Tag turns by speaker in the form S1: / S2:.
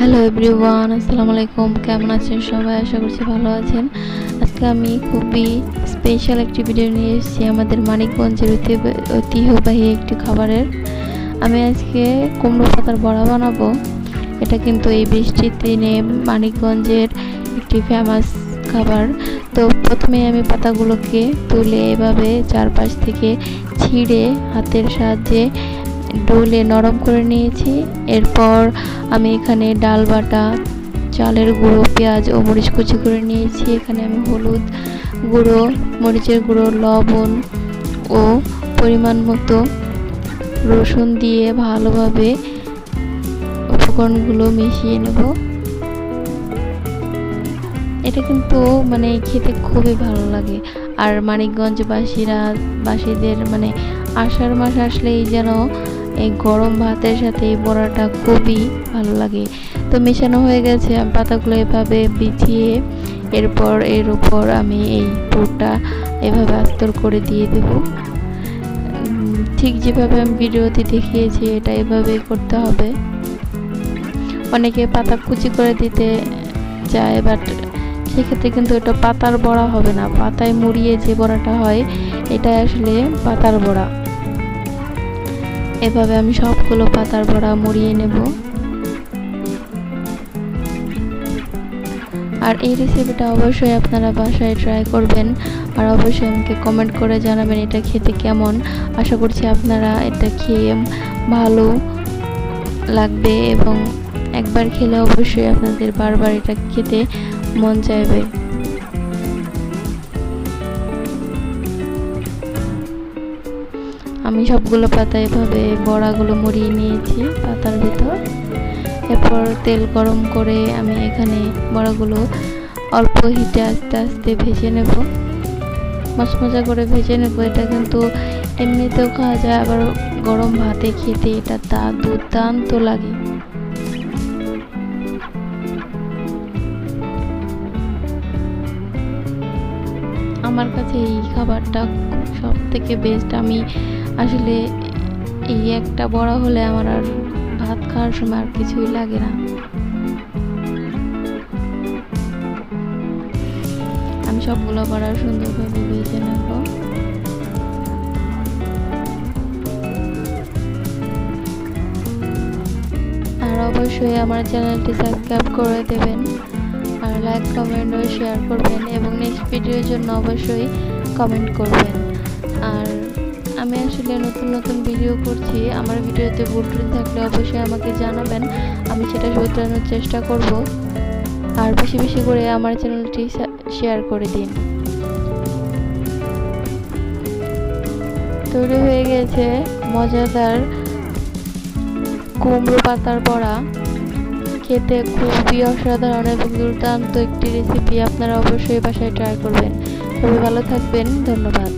S1: Hello everyone, আসসালামু আলাইকুম। কেমন আছেন সবাই? আশা করছি ভালো আছেন। আজকে আমি খুবই স্পেশাল একটি ভিডিও নিয়ে এসেছি আমাদের মানিকগঞ্জের ঐতিহ্যবাহী একটি খাবারের। আমি আজকে কুমড়ো পাতার বড়া বানাবো। এটা কিন্তু এই বৃষ্টির দিনে মানিকগঞ্জের একটি ফেমাস খাবার। তো প্রথমে আমি পাতাগুলোকে তুলে এভাবে চারপাশ থেকে ছিঁড়ে হাতের সাহায্যে ডলে নরম করে নিয়েছি। এরপর আমি এখানে ডাল বাটা, চালের গুঁড়ো, পেঁয়াজ ও মরিচ কুচি করে নিয়েছি। এখানে আমি হলুদ গুঁড়ো, মরিচের গুঁড়ো, লবণ ও পরিমাণ মতো রসুন দিয়ে ভালোভাবে উপকরণগুলো মিশিয়ে নেব। এটা কিন্তু খেতে খুবই ভালো লাগে। আর মানিকগঞ্জবাসীদের আষাঢ় মাস আসলেই যেন এই গরম ভাতের সাথে এই বড়াটা খুবই ভালো লাগে। তো মেশানো হয়ে গেছে। আমি পাতাগুলো এভাবে বিছিয়ে এরপর এর উপর আমি এই পুরটা এভাবে আস্তর করে দিয়ে দেব। ঠিক যেভাবে আমি ভিডিওতে দেখিয়েছি এটা এভাবেই করতে হবে। অনেকে পাতা কুচি করে দিতে চায়, বাট সেক্ষেত্রে কিন্তু এটা পাতার বড়া হবে না। পাতায় মুড়িয়ে যে বড়াটা হয় এটা আসলে পাতার বড়া। এভাবে আমি সবগুলো পাতার বড়া মুড়িয়ে নেব। আর এই রেসিপিটা অবশ্যই আপনারা বাসায় ট্রাই করবেন, আর অবশ্যই আমাকে কমেন্ট করে জানাবেন এটা খেতে কেমন। আশা করছি আপনারা এটা খেয়ে ভালো লাগবে এবং একবার খেলে অবশ্যই আপনাদের বারবার এটা খেতে মন চাইবে। আমি সবগুলো পাতা এভাবে বড়াগুলো মুড়িয়ে নিয়েছি পাতার ভিতর। এরপর তেল গরম করে আমি এখানে বড়াগুলো অল্প হিটে আস্তে আস্তে ভেজে নেব, মচমচা করে ভেজে নেব। এটা কিন্তু এমনিতেও খাওয়া যায়, আবার গরম ভাতে খেতে এটা দুর্দান্ত লাগে। আমার কাছে এই খাবারটা সব থেকে বেস্ট। আমি আসলে এই একটা বড়া হলে আমার আর ভাত খাওয়ার সময় আর কিছুই লাগে না। আমি সবগুলো বড়া সুন্দরভাবে ভেজে নেব। আর অবশ্যই আমার চ্যানেলটি সাবস্ক্রাইব করে দেবেন, আর লাইক, কমেন্ট ও শেয়ার করবেন এবং নেক্সট ভিডিওর জন্য অবশ্যই কমেন্ট করবেন। আর আমি আসলে নতুন নতুন ভিডিও করছি, আমার ভিডিওতে ভুল ত্রুটি থাকলে অবশ্যই আমাকে জানাবেন, আমি সেটা শুধরানোর চেষ্টা করব। আর বেশি বেশি করে আমার চ্যানেলটি শেয়ার করে দিন। তৈরি হয়ে গেছে মজাদার কুমড়ো পাতার বড়া। খেতে খুবই অসাধারণ এবং দুর্দান্ত একটি রেসিপি। আপনারা অবশ্যই বাসায় ট্রাই করবেন। সবাই ভালো থাকবেন। ধন্যবাদ।